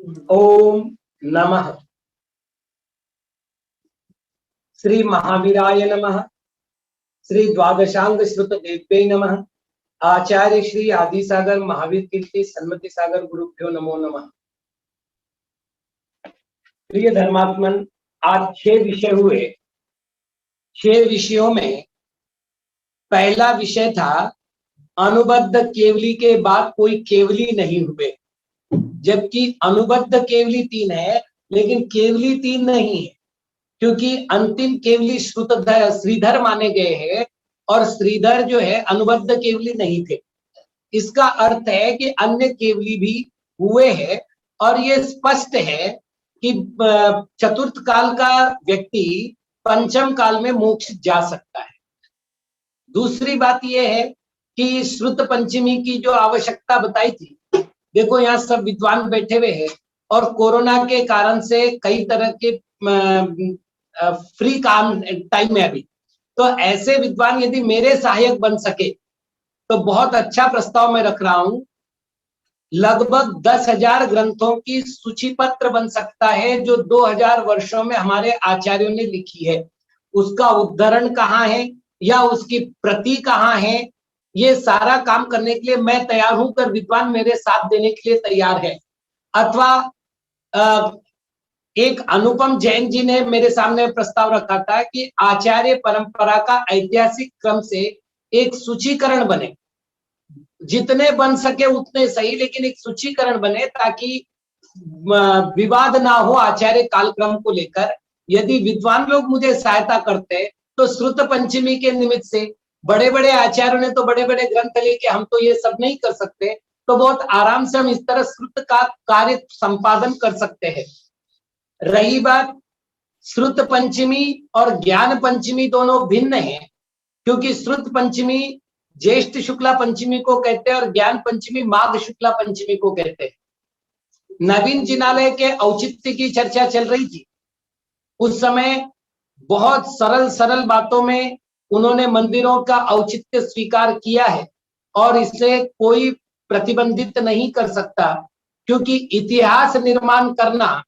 ओम नमः श्री महावीराय नमः। श्री द्वादशांग श्रुत देव्यै नमः। आचार्य श्री आदिसागर महावीर कीर्ति सन्मति सागर गुरुभ्यो नमो नमः। प्रिय धर्मात्मन, आज 6 विषय हुए। 6 विषयों में पहला विषय था अनुबद्ध केवली के बाद कोई केवली नहीं हुए, जबकि अनुबद्ध केवली 3 है लेकिन केवली 3 नहीं है, क्योंकि अंतिम केवली श्रीधर माने गए हैं और श्रीधर जो है अनुबद्ध केवली नहीं थे। इसका अर्थ है कि अन्य केवली भी हुए हैं और ये स्पष्ट है कि चतुर्थ काल का व्यक्ति पंचम काल में मोक्ष जा सकता है। दूसरी बात यह है कि श्रुत पंचमी की जो आवश्यकता बताई थी, देखो यहाँ सब विद्वान बैठे हुए हैं और कोरोना के कारण से कई तरह के फ्री काम टाइम है अभी, तो ऐसे विद्वान यदि मेरे सहायक बन सके तो बहुत अच्छा प्रस्ताव मैं रख रहा हूं। लगभग 10,000 ग्रंथों की सूची पत्र बन सकता है जो 2000 वर्षों में हमारे आचार्यों ने लिखी है। उसका उद्धरण कहाँ है या उसकी प्रति कहाँ है, ये सारा काम करने के लिए मैं तैयार हूं, कर विद्वान मेरे साथ देने के लिए तैयार है। अथवा एक अनुपम जैन जी ने मेरे सामने प्रस्ताव रखा था कि आचार्य परंपरा का ऐतिहासिक क्रम से एक सूचीकरण बने, जितने बन सके उतने सही, लेकिन एक सूचीकरण बने ताकि विवाद ना हो आचार्य कालक्रम को लेकर। यदि विद्वान लोग मुझे सहायता करते तो श्रुत पंचमी के निमित्त से बड़े बड़े आचार्यों ने तो बड़े बड़े ग्रंथ लिखे, हम तो ये सब नहीं कर सकते, तो बहुत आराम से हम इस तरह श्रुत का कार्य संपादन कर सकते हैं। रही बात श्रुत पंचमी और ज्ञान पंचमी, दोनों भिन्न हैं, क्योंकि श्रुत पंचमी ज्येष्ठ शुक्ला पंचमी को कहते हैं और ज्ञान पंचमी माघ शुक्ला पंचमी को कहते हैं। नवीन जिनालय के औचित्य की चर्चा चल रही थी, उस समय बहुत सरल सरल बातों में उन्होंने मंदिरों का औचित्य स्वीकार किया है और इसे कोई प्रतिबंधित नहीं कर सकता, क्योंकि इतिहास निर्माण करना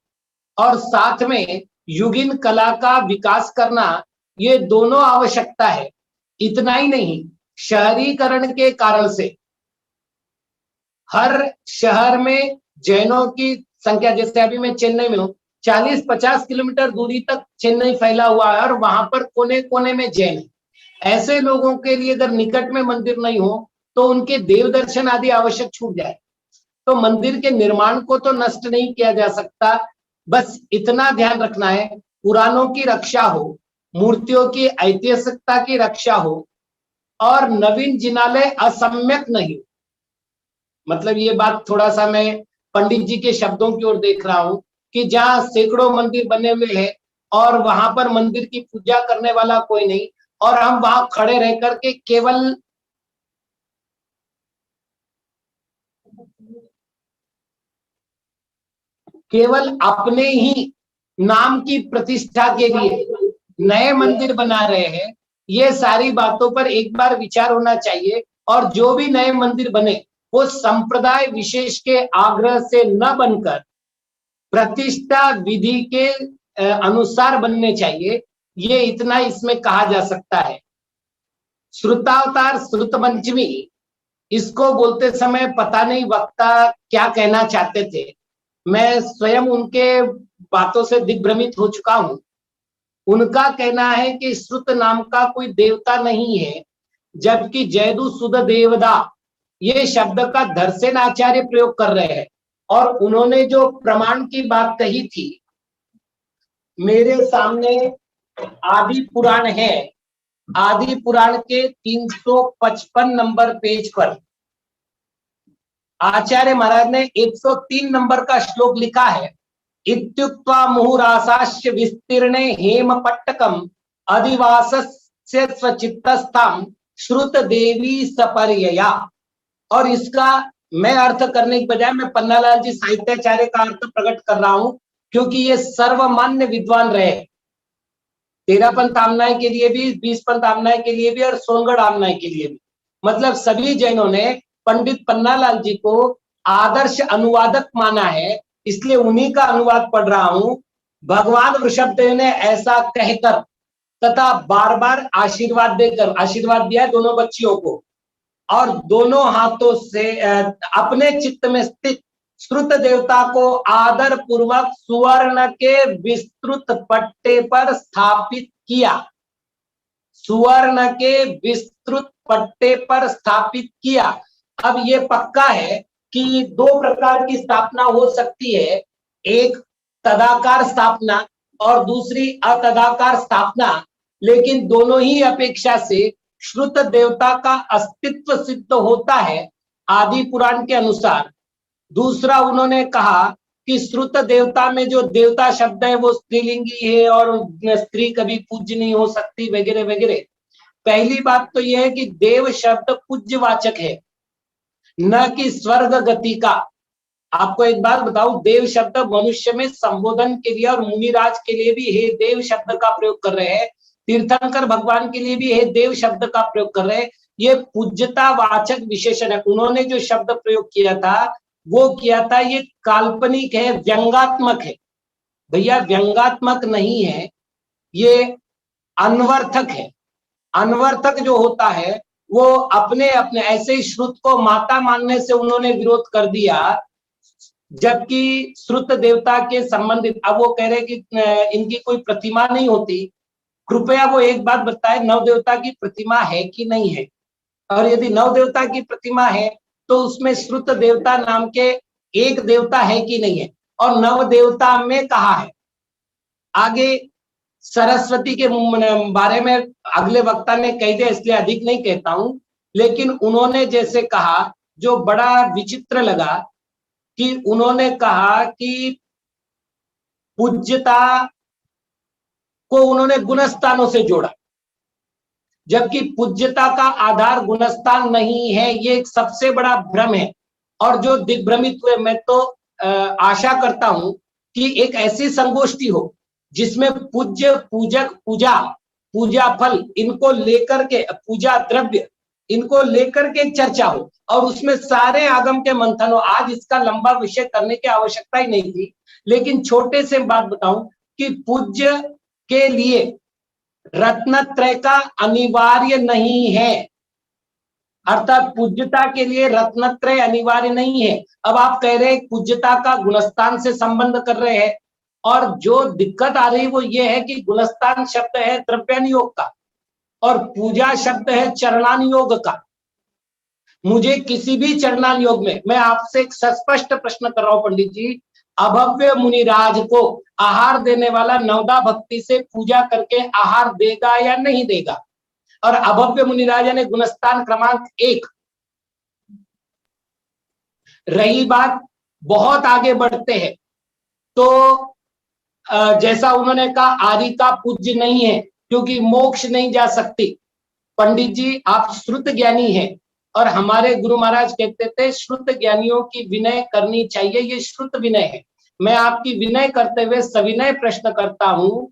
और साथ में युगीन कला का विकास करना, ये दोनों आवश्यकता है। इतना ही नहीं, शहरीकरण के कारण से हर शहर में जैनों की संख्या, जैसे अभी मैं चेन्नई में हूँ, 40-50 किलोमीटर दूरी तक चेन्नई फैला हुआ है और वहां पर कोने कोने में जैन है। ऐसे लोगों के लिए अगर निकट में मंदिर नहीं हो तो उनके देव दर्शन आदि आवश्यक छूट जाए। तो मंदिर के निर्माण को तो नष्ट नहीं किया जा सकता, बस इतना ध्यान रखना है पुराणों की रक्षा हो, मूर्तियों की ऐतिहासिकता की रक्षा हो और नवीन जिनालय असम्यक नहीं। मतलब ये बात थोड़ा सा मैं पंडित जी के शब्दों की ओर देख रहा हूं कि जहां सैकड़ों मंदिर बने हुए हैं और वहां पर मंदिर की पूजा करने वाला कोई नहीं, और हम वहां खड़े रह करके केवल अपने ही नाम की प्रतिष्ठा के लिए नए मंदिर बना रहे हैं। ये सारी बातों पर एक बार विचार होना चाहिए और जो भी नए मंदिर बने वो संप्रदाय विशेष के आग्रह से न बनकर प्रतिष्ठा विधि के अनुसार बनने चाहिए। ये इतना इसमें कहा जा सकता है। श्रुतावतार श्रुत पंचमी, इसको बोलते समय पता नहीं वक्ता क्या कहना चाहते थे, मैं स्वयं उनके बातों से दिग्भ्रमित हो चुका हूं। उनका कहना है कि श्रुत नाम का कोई देवता नहीं है, जबकि जयदु सुध देवदा ये शब्द का धरसेन आचार्य प्रयोग कर रहे हैं। और उन्होंने जो प्रमाण की बात कही थी, मेरे सामने आदि पुराण है, आदि पुराण के 355 नंबर पेज पर आचार्य महाराज ने 103 नंबर का श्लोक लिखा है। इत्युक्त्वा मुहुरासाश्च विस्तीर्णे हेम पट्टकम अधिवासस्य स्वचित्तस्थाम श्रुत देवी सपर्यया। और इसका मैं अर्थ करने की बजाय मैं पन्नालाल जी साहित्याचार्य का अर्थ प्रकट कर रहा हूं, क्योंकि ये सर्वमान्य विद्वान रहे। 13 पंथ आमनाय के लिए भी, 20 पंथ आमनाय के लिए भी और सोनगढ़ आमनाय के लिए भी, मतलब सभी जैनों ने पंडित पन्नालाल जी को आदर्श अनुवादक माना है। इसलिए उन्हीं का अनुवाद पढ़ रहा हूं। भगवान वृषभदेव ने ऐसा कहकर तथा बार बार आशीर्वाद देकर, आशीर्वाद दिया है दोनों बच्चियों को, और दोनों हाथों से अपने चित्त में स्थित श्रुत देवता को आदर पूर्वक सुवर्ण के विस्तृत पट्टे पर स्थापित किया। सुवर्ण के विस्तृत पट्टे पर स्थापित किया। अब ये पक्का है कि दो प्रकार की स्थापना हो सकती है, एक तदाकार स्थापना और दूसरी अतदाकार स्थापना, लेकिन दोनों ही अपेक्षा से श्रुत देवता का अस्तित्व सिद्ध होता है आदि पुराण के अनुसार। दूसरा उन्होंने कहा कि श्रुत देवता में जो देवता शब्द है वो स्त्रीलिंगी है और स्त्री कभी पूज्य नहीं हो सकती वगैरह वगैरह। पहली बात तो यह है कि देव शब्द पूज्यवाचक है, न कि स्वर्ग गति का। आपको एक बात बताऊं, देव शब्द मनुष्य में संबोधन के लिए और मुनिराज के लिए भी हे देव शब्द का प्रयोग कर रहे हैं, तीर्थंकर भगवान के लिए भी हे देव शब्द का प्रयोग कर रहे हैं। ये पूज्यता वाचक विशेषण है। उन्होंने जो शब्द प्रयोग किया था वो किया था, ये काल्पनिक है, व्यंगात्मक है। भैया व्यंगात्मक नहीं है, ये अनवर्थक है। अनवर्थक जो होता है वो अपने अपने ऐसे ही श्रुत को माता मानने से उन्होंने विरोध कर दिया, जबकि श्रुत देवता के संबंधित, अब वो कह रहे कि इनकी कोई प्रतिमा नहीं होती। कृपया वो एक बात बताए, नव देवता की प्रतिमा है कि नहीं है? और यदि नव देवता की प्रतिमा है तो उसमें श्रुत देवता नाम के एक देवता है कि नहीं है? और नव देवता में कहा है? आगे सरस्वती के बारे में अगले वक्ता ने कह दिया, इसलिए अधिक नहीं कहता हूं, लेकिन उन्होंने जैसे कहा, जो बड़ा विचित्र लगा कि उन्होंने कहा कि पूज्यता को उन्होंने गुणस्थानों से जोड़ा, जबकि पूज्यता का आधार गुणस्थान नहीं है। ये एक सबसे बड़ा भ्रम है। और जो दिग्भ्रमित हुए, मैं तो आशा करता हूं कि एक ऐसी संगोष्ठी हो जिसमें पूज्य, पूजक, पूजा, पूजा फल, इनको लेकर के, पूजा द्रव्य, इनको लेकर के चर्चा हो और उसमें सारे आगम के मंथन हो। आज इसका लंबा विषय करने की आवश्यकता ही नहीं थी, लेकिन छोटे से बात बताऊं कि पूज्य के लिए रत्नत्रय का अनिवार्य नहीं है, अर्थात पूज्यता के लिए रत्नत्रय अनिवार्य नहीं है। अब आप कह रहे हैं पूज्यता का गुणस्थान से संबंध कर रहे हैं, और जो दिक्कत आ रही वो ये है कि गुणस्थान शब्द है द्रव्यानुयोग का और पूजा शब्द है चरणानुयोग का। मुझे किसी भी चरणानुयोग में, मैं आपसे एक स्पष्ट प्रश्न कर रहा हूं पंडित जी, अभव्य मुनिराज को आहार देने वाला नवदा भक्ति से पूजा करके आहार देगा या नहीं देगा? और अभव्य मुनिराज ने गुणस्थान क्रमांक 1। रही बात बहुत आगे बढ़ते हैं तो जैसा उन्होंने कहा आदि का पूज्य नहीं है क्योंकि मोक्ष नहीं जा सकती। पंडित जी आप श्रुत ज्ञानी हैं और हमारे गुरु महाराज कहते थे श्रुत ज्ञानियों की विनय करनी चाहिए, ये श्रुत विनय है। मैं आपकी विनय करते हुए सविनय प्रश्न करता हूं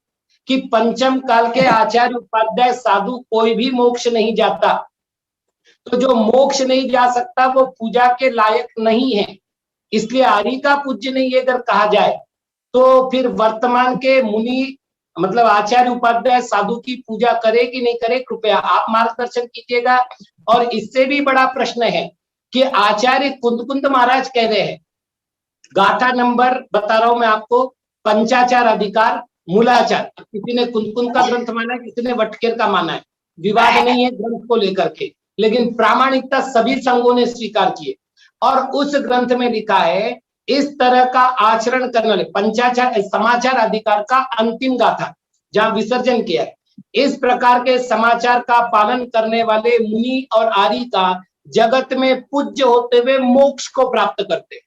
कि पंचम काल के आचार्य उपाध्याय साधु कोई भी मोक्ष नहीं जाता, तो जो मोक्ष नहीं जा सकता वो पूजा के लायक नहीं है, इसलिए आदि का पूज्य नहीं है अगर कहा जाए तो फिर वर्तमान के मुनि मतलब आचार्य उपाध्याय साधु की पूजा करे कि नहीं करे, कृपया आप मार्गदर्शन कीजिएगा। और इससे भी बड़ा प्रश्न है कि आचार्य कुंद महाराज कह रहे हैं, गाथा नंबर बता रहा हूं मैं आपको, पंचाचार अधिकार मूलाचार, किसी ने कुंद का ग्रंथ माना है, किसी ने वटकेर का माना है, विवाद नहीं है ग्रंथ को लेकर के, लेकिन प्रामाणिकता सभी संघों ने स्वीकार की है। और उस ग्रंथ में लिखा है इस तरह का आचरण करने वाले, पंचाचार समाचार अधिकार का अंतिम गाथा जहां विसर्जन किया है, इस प्रकार के समाचार का पालन करने वाले मुनि और आर्य का जगत में पूज्य होते हुए मोक्ष को प्राप्त करते।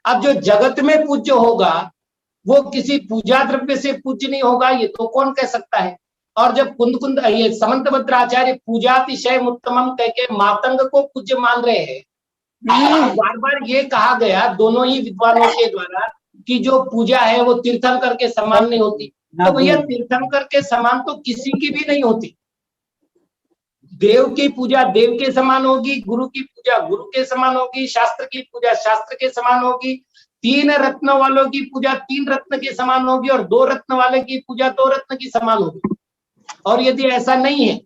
अब जो जगत में पूज्य होगा वो किसी पूजा द्रव्य से पूज्य नहीं होगा, ये तो कौन कह सकता है। और जब कुंद ये समंतभद्र आचार्य पूजातिशय उत्तमम कह के मातंग को पूज्य मान रहे हैं, बार बार ये कहा गया दोनों ही विद्वानों के द्वारा कि जो पूजा है वो तीर्थंकर के समान नहीं होती, तो भैया तीर्थंकर के समान तो किसी की भी नहीं होती। देव की पूजा देव के समान होगी, गुरु की पूजा गुरु के समान होगी, शास्त्र की पूजा शास्त्र के समान होगी, तीन रत्न वालों की पूजा तीन रत्न के समान होगी और दो रत्न वाले की पूजा दो रत्न की समान होगी। और यदि ऐसा नहीं है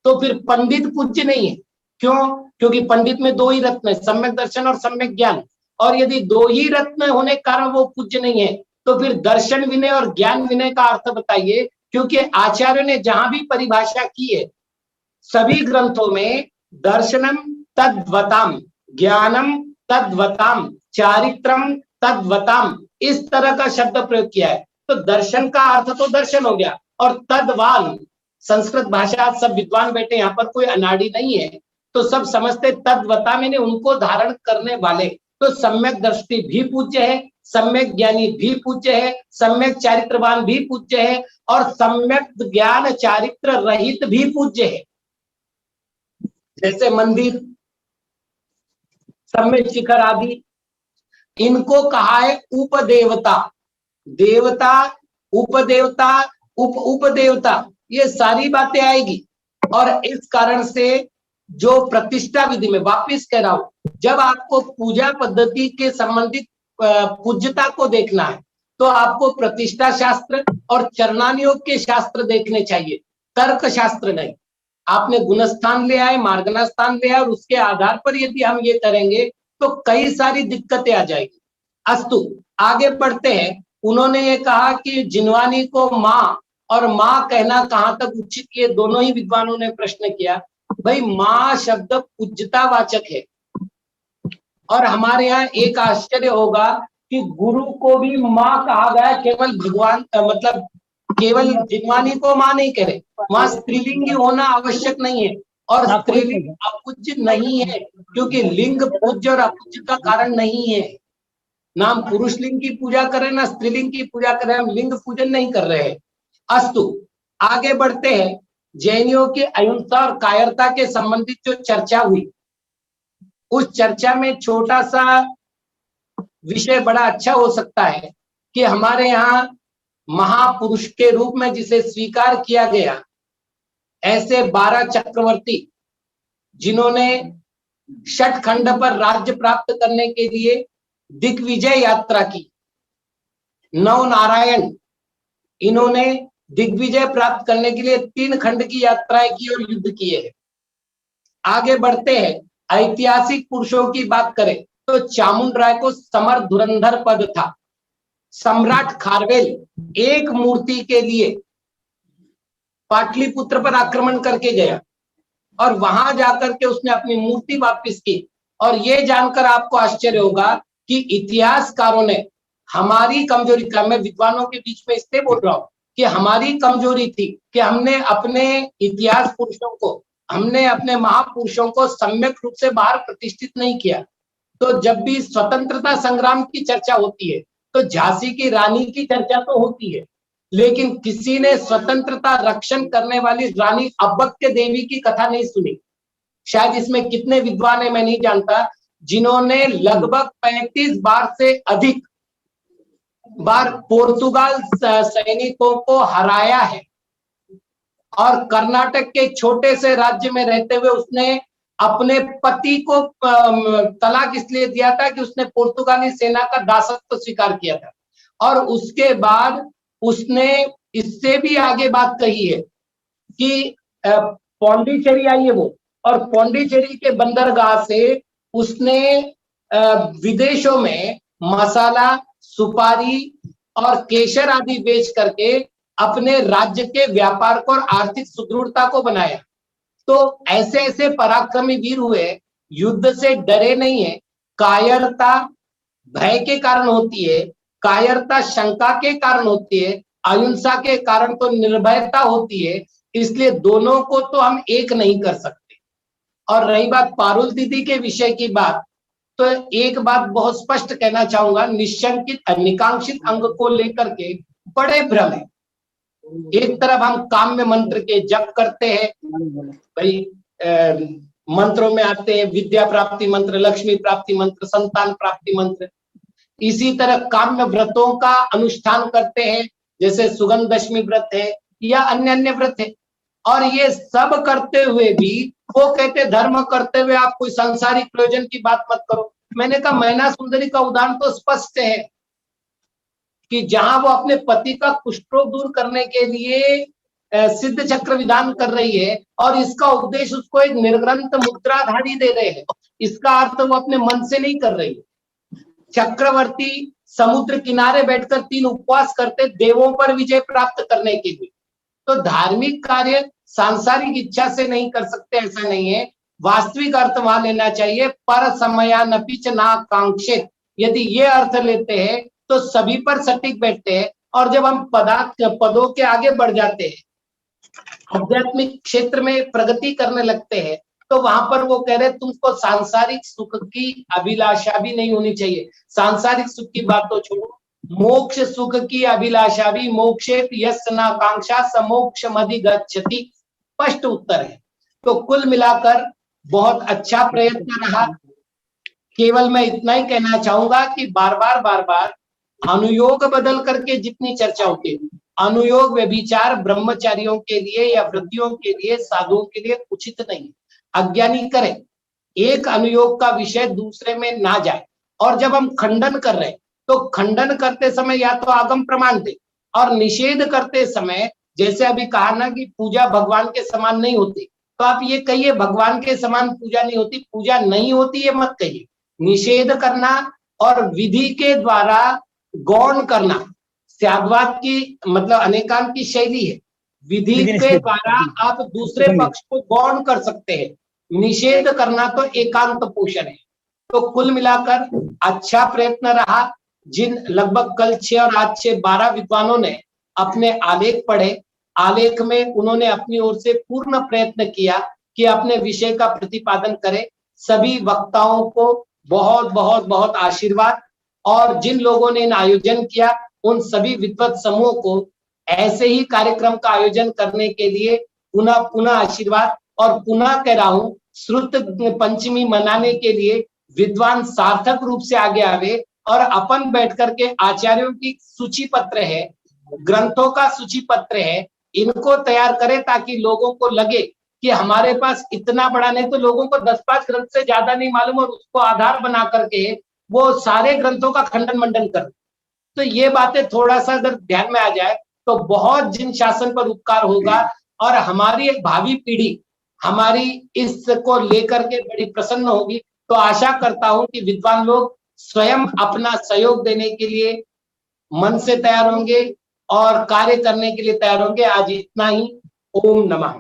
तो फिर पंडित पूज्य नहीं है। क्यों? क्योंकि पंडित में दो ही रत्न है, सम्यक दर्शन और सम्यक ज्ञान। और यदि दो ही रत्न होने के कारण वो पूज्य नहीं है तो फिर दर्शन विनय और ज्ञान विनय का अर्थ बताइए। क्योंकि आचार्यों ने जहां भी परिभाषा की है सभी ग्रंथों में दर्शनम तद्वताम, ज्ञानम तद्वताम, चारित्रम तद्वताम, इस तरह का शब्द प्रयोग किया है। तो दर्शन का अर्थ तो दर्शन हो गया, और तद्वान, संस्कृत भाषा सब विद्वान बैठे, यहाँ पर कोई अनाड़ी नहीं है, तो सब समझते तद्वता मैंने उनको धारण करने वाले। तो सम्यक दृष्टि भी पूज्य है, सम्यक ज्ञानी भी पूज्य है, सम्यक चारित्रवान भी पूज्य है, और सम्यक ज्ञान चारित्र रहित भी पूज्य है। जैसे मंदिर, सम्यक शिखर आदि, इनको कहा है उपदेवता। देवता, उपदेवता, उपदेवता, ये सारी बातें आएगी। और इस कारण से जो प्रतिष्ठा विधि में, वापिस कह रहा हूं, जब आपको पूजा पद्धति के संबंधित पूज्यता को देखना है तो आपको प्रतिष्ठा शास्त्र और चरणानुयोग के शास्त्र देखने चाहिए, तर्क शास्त्र नहीं। आपने गुणस्थान ले आए, मार्गनास्थान ले आए, और उसके आधार पर यदि हम ये करेंगे तो कई सारी दिक्कतें आ जाएगी। अस्तु, आगे बढ़ते हैं। उन्होंने ये कहा कि जिनवानी को माँ और माँ कहना कहाँ तक उचित, ये दोनों ही विद्वानों ने प्रश्न किया। भाई, माँ शब्द पूज्यतावाचक है, और हमारे यहाँ एक आश्चर्य होगा कि गुरु को भी माँ कहा गया, केवल भगवान मतलब केवल जिनवानी को माँ नहीं कह रहे, वहां स्त्रीलिंगी होना आवश्यक नहीं है, और स्त्रीलिंग अपूज्य नहीं है, क्योंकि लिंग पूज्य और अपूज्य का कारण नहीं है। ना हम पुरुष लिंग की पूजा करें ना स्त्रीलिंग की पूजा करें, हम लिंग पूजन नहीं कर रहे हैं। अस्तु, आगे बढ़ते हैं। जैनियों की अहिंसा और कायरता के संबंधित जो चर्चा हुई, उस चर्चा में छोटा सा विषय बड़ा अच्छा हो सकता है कि हमारे यहाँ महापुरुष के रूप में जिसे स्वीकार किया गया, ऐसे 12 चक्रवर्ती जिन्होंने षट खंड पर राज्य प्राप्त करने के लिए दिग्विजय यात्रा की, नव नारायण, इन्होंने दिग्विजय प्राप्त करने के लिए 3 खंड की यात्राएं की और युद्ध किए हैं। आगे बढ़ते हैं। ऐतिहासिक पुरुषों की बात करें तो चामुंड राय को समर धुरंधर पद था। सम्राट खारवेल एक मूर्ति के लिए पाटलिपुत्र पर आक्रमण करके गया, और वहां जाकर के उसने अपनी मूर्ति वापस की। और ये जानकर आपको आश्चर्य होगा कि इतिहासकारों ने हमारी कमजोरी का, मैं विद्वानों के बीच में इसलिए बोल रहा हूं कि हमारी कमजोरी थी कि हमने अपने इतिहास पुरुषों को, हमने अपने महापुरुषों को सम्यक रूप से बाहर प्रतिष्ठित नहीं किया। तो जब भी स्वतंत्रता संग्राम की चर्चा होती है तो झांसी की रानी की चर्चा तो होती है, लेकिन किसी ने स्वतंत्रता रक्षण करने वाली रानी अब्बक्य देवी की कथा नहीं सुनी। शायद इसमें कितने विद्वान है मैं नहीं जानता, जिन्होंने लगभग 35 बार से अधिक बार पुर्तगाल सैनिकों को हराया है, और कर्नाटक के छोटे से राज्य में रहते हुए उसने अपने पति को तलाक इसलिए दिया था कि उसने पुर्तगाली सेना का दासत्व स्वीकार किया था। और उसके बाद उसने इससे भी आगे बात कही है कि पौंडीचेरी आई है वो, और पौंडीचेरी के बंदरगाह से उसने विदेशों में मसाला, सुपारी और केसर आदि बेच करके अपने राज्य के व्यापार को और आर्थिक सुदृढ़ता को बनाया। तो ऐसे ऐसे पराक्रमी वीर हुए, युद्ध से डरे नहीं है। कायरता भय के कारण होती है, कायरता शंका के कारण होती है, अहिंसा के कारण तो निर्भयता होती है। इसलिए दोनों को तो हम एक नहीं कर सकते। और रही बात पारुल दीदी के विषय की बात, तो एक बात बहुत स्पष्ट कहना चाहूंगा, निशंकित निकांक्षित अंग को लेकर के बड़े भ्रम है। एक तरफ हम काम्य मंत्र के जप करते हैं, भाई मंत्रों में आते हैं विद्या प्राप्ति मंत्र, लक्ष्मी प्राप्ति मंत्र, संतान प्राप्ति मंत्र। इसी तरह काम्य व्रतों का अनुष्ठान करते हैं, जैसे सुगंध दशमी व्रत है या अन्य अन्य व्रत है। और ये सब करते हुए भी वो कहते धर्म करते हुए आप कोई सांसारिक प्रयोजन की बात मत करो। मैंने कहा मैना सुंदरी का उदाहरण तो स्पष्ट है कि जहां वो अपने पति का कुष्ठ रोग दूर करने के लिए सिद्ध चक्र विधान कर रही है और इसका उपदेश उसको एक निर्ग्रंथ मुद्राधारी दे रहे हैं, इसका अर्थ वो अपने मन से नहीं कर रही है। चक्रवर्ती समुद्र किनारे बैठकर 3 उपवास करते देवों पर विजय प्राप्त करने के लिए। तो धार्मिक कार्य सांसारिक इच्छा से नहीं कर सकते ऐसा नहीं है, वास्तविक अर्थ वहां लेना चाहिए, पर समयानपि च नाकांक्षित। यदि ये अर्थ लेते हैं तो सभी पर सटीक बैठते हैं। और जब हम पदों के आगे बढ़ जाते हैं, आध्यात्मिक क्षेत्र में प्रगति करने लगते हैं, तो वहां पर वो कह रहे तुमको सांसारिक सुख की अभिलाषा भी नहीं होनी चाहिए। सांसारिक सुख की बात तो छोड़ो, मोक्ष सुख की अभिलाषा भी, मोक्षे यस्य नाकांक्षा स मोक्षमधिगच्छति, स्पष्ट उत्तर है। तो कुल मिलाकर बहुत अच्छा प्रयत्न रहा। केवल मैं इतना ही कहना चाहूंगा कि बार बार अनुयोग बदल करके जितनी चर्चा होती है, अनुयोग व्यभिचार ब्रह्मचारियों के लिए या वृद्धियों के लिए, साधुओं के लिए उचित नहीं। अज्ञानी करे, एक अनुयोग का विषय दूसरे में ना जाए। और जब हम खंडन कर रहे हैं तो खंडन करते समय या तो आगम प्रमाण दे, और निषेध करते समय जैसे अभी कहा ना कि पूजा भगवान के समान नहीं होती, तो आप ये कहिए भगवान के समान पूजा नहीं होती, पूजा नहीं होती ये मत कहिए। निषेध करना और विधि के द्वारा गौण करना स्याद्वाद की मतलब अनेकांत की शैली है। विधि के द्वारा आप दूसरे पक्ष को गौण कर सकते हैं, निषेध करना तो एकांत पोषण है। तो कुल मिलाकर अच्छा प्रयत्न रहा। जिन लगभग कल 6 और आज 6 12 विद्वानों ने अपने आलेख पढ़े, आलेख में उन्होंने अपनी ओर से पूर्ण प्रयत्न किया कि अपने विषय का प्रतिपादन करें। सभी वक्ताओं को बहुत बहुत बहुत आशीर्वाद। और जिन लोगों ने आयोजन किया उन सभी विद्वत समूह को ऐसे ही कार्यक्रम का आयोजन करने के लिए पुनः पुनः आशीर्वाद। और पुनः कह रहा हूं, श्रुत पंचमी मनाने के लिए विद्वान सार्थक रूप से आगे आवे और अपन बैठ करके आचार्यों की सूची पत्र है, ग्रंथों का सूची पत्र है, इनको तैयार करें ताकि लोगों को लगे कि हमारे पास इतना बड़ा, नहीं तो लोगों को 10-5 ग्रंथ से ज्यादा नहीं मालूम और उसको आधार बना करके वो सारे ग्रंथों का खंडन मंडन कर। तो ये बातें थोड़ा सा अगर ध्यान में आ जाए तो बहुत जिन शासन पर उपकार होगा और हमारी एक भावी पीढ़ी हमारी इसको लेकर के बड़ी प्रसन्न होगी। तो आशा करता हूं कि विद्वान लोग स्वयं अपना सहयोग देने के लिए मन से तैयार होंगे और कार्य करने के लिए तैयार होंगे। आज इतना ही। ओम नमः।